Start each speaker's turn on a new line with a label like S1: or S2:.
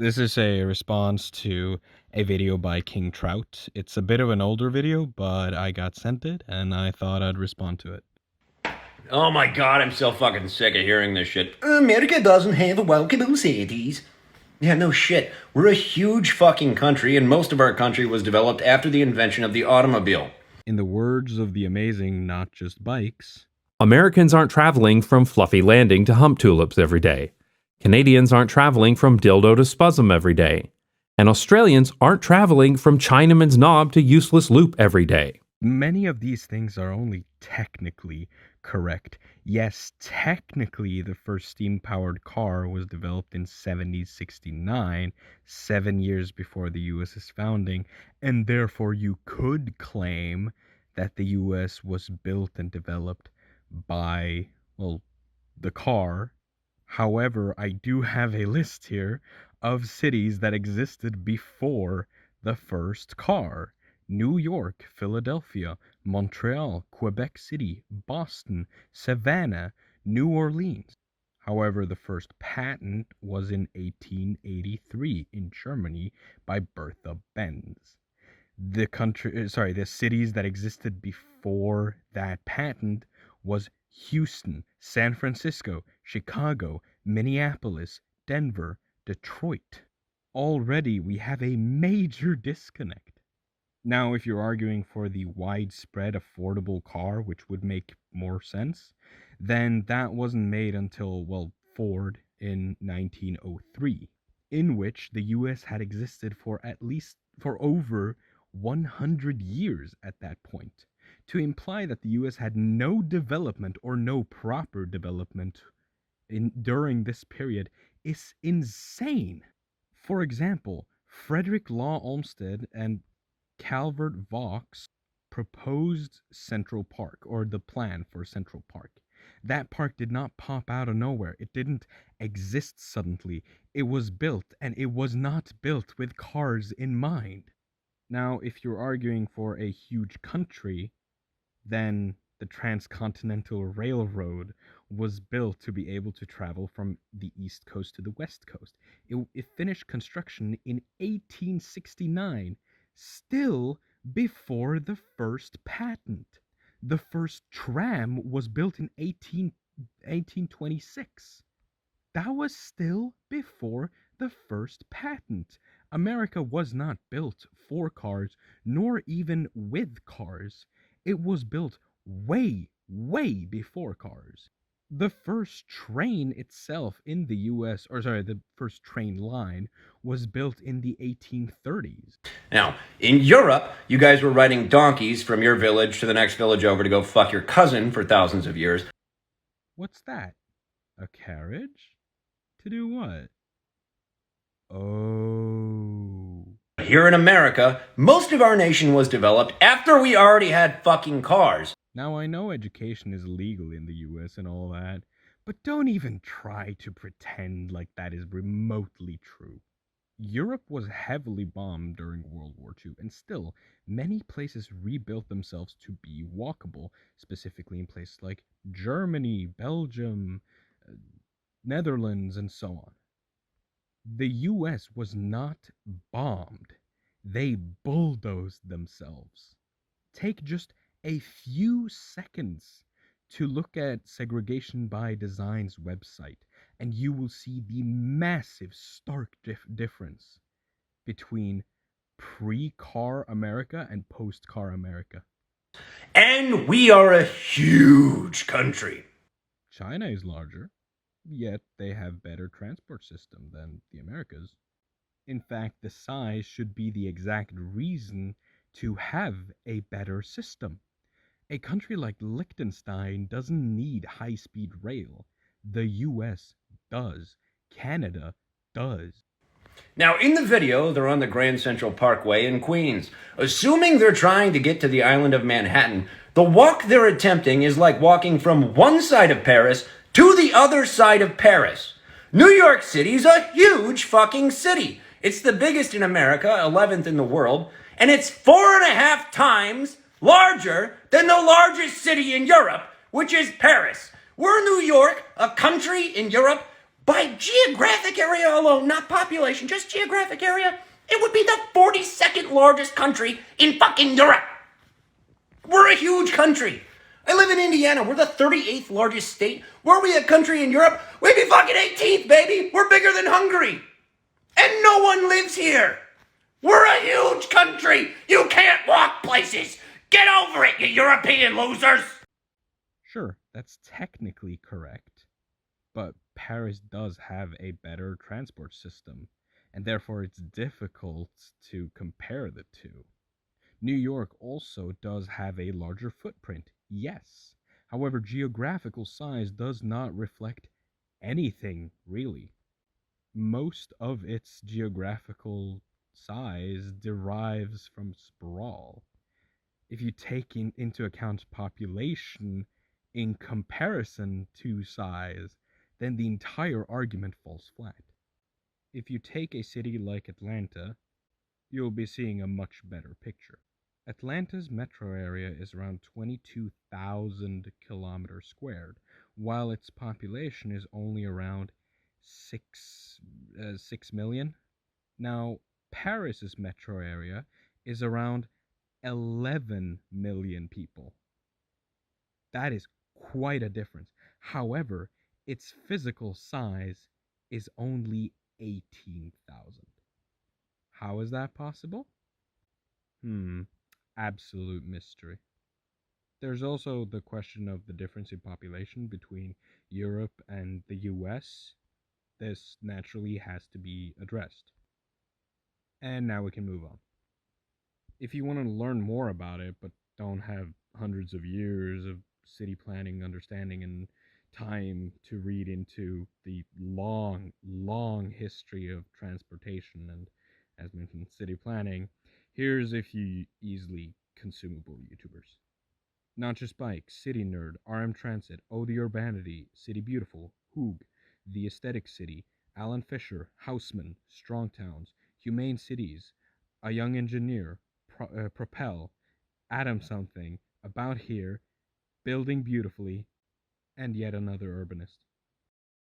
S1: This is a response to a video by King Trout. It's a bit of an older video, but I got sent it and I thought I'd respond to it.
S2: Oh my god, I'm so fucking sick of hearing this shit. America doesn't have a walkable cities. Yeah, no shit. We're a huge fucking country, and most of our country was developed after the invention of the automobile.
S1: In the words of the amazing Not Just Bikes,
S3: Americans aren't traveling from Fluffy Landing to Hump Tulips every day. Canadians aren't traveling from Dildo to Spasm every day. And Australians aren't traveling from Chinaman's Knob to Useless Loop every day.
S1: many of these things are only technically correct. Yes, technically, the first steam powered car was developed in 1769, 7 years before the US's founding, and therefore you could claim that the US was built and developed by, well, the car. However, I do have a list here of cities that existed before the first car: New York, Philadelphia, Montreal, Quebec City, Boston, Savannah, New Orleans. However, the first patent was in 1883 in Germany by Bertha Benz. The cities that existed before that patent was Houston, San Francisco, Chicago, Minneapolis, Denver, Detroit. Already we have a major disconnect. Now, if you're arguing for the widespread affordable car, which would make more sense, then that wasn't made until, well, Ford in 1903, in which the US had existed for over 100 years at that point. To imply that the US had no development or no proper development during this period is insane. For example, Frederick Law Olmsted and Calvert Vaux proposed Central Park, or the plan for Central Park. That park did not pop out of nowhere. It didn't exist suddenly. It was built, and it was not built with cars in mind. Now, if you're arguing for a huge country, then the Transcontinental Railroad was built to be able to travel from the East Coast to the West Coast. It finished construction in 1869, still before the first patent. The first tram was built in 1826. That was still before the first patent. America was not built for cars, nor even with cars. It was built way, way before cars. The first train itself in the US, the first train line was built in the 1830s.
S2: Now, in Europe, you guys were riding donkeys from your village to the next village over to go fuck your cousin for thousands of years.
S1: What's that? A carriage? To do what? Oh.
S2: Here in America, most of our nation was developed after we already had fucking cars.
S1: Now, I know education is legal in the US and all that, but don't even try to pretend like that is remotely true. Europe was heavily bombed during World War II, and still, many places rebuilt themselves to be walkable, specifically in places like Germany, Belgium, Netherlands, and so on. The US was not bombed, they bulldozed themselves. Take just a few seconds to look at Segregation by Design's website, and you will see the massive, stark difference between pre-car America and post-car America.
S2: And we are a huge country.
S1: China is larger, yet they have better transport system than the Americas. In fact, the size should be the exact reason to have a better system. A country like Liechtenstein doesn't need high speed rail. The US does. Canada does.
S2: Now, in the video, they're on the Grand Central Parkway in Queens. Assuming they're trying to get to the island of Manhattan, the walk they're attempting is like walking from one side of Paris to the other side of Paris. New York City's a huge fucking city. It's the biggest in America, 11th in the world, and it's 4.5 times larger than the largest city in Europe, which is Paris. We're New York, a country in Europe, By geographic area alone, not population, just geographic area, it would be the 42nd largest country in fucking Europe. We're a huge country. I live in Indiana. We're the 38th largest state. Were we a country in Europe? We'd be fucking 18th, baby. We're bigger than Hungary. And no one lives here. We're a huge country. You can't walk places. Get over it, you European losers.
S1: Sure, that's technically correct, but Paris does have a better transport system, and therefore it's difficult to compare the two. New York also does have a larger footprint, yes. However, geographical size does not reflect anything, really. Most of its geographical size derives from sprawl. If you take into account population in comparison to size, then the entire argument falls flat. If you take a city like Atlanta, you'll be seeing a much better picture. Atlanta's metro area is around 22,000 kilometers squared, while its population is only around 6 million. Now, Paris's metro area is around 11 million people. That is quite a difference. However, its physical size is only 18,000. How is that possible? Hmm, absolute mystery. There's also the question of the difference in population between Europe and the US. This naturally has to be addressed. And now we can move on. If you want to learn more about it, but don't have hundreds of years of city planning understanding and time to read into the long, long history of transportation and, as mentioned, city planning, here's a few easily consumable YouTubers. Not Just Bike, City Nerd, RM Transit, Oh the Urbanity, City Beautiful, Hoog, The Aesthetic City, Alan Fisher, Houseman, Strong Towns, Humane Cities, A Young Engineer, Propel, Adam Something, About Here, Building Beautifully, and yet another urbanist.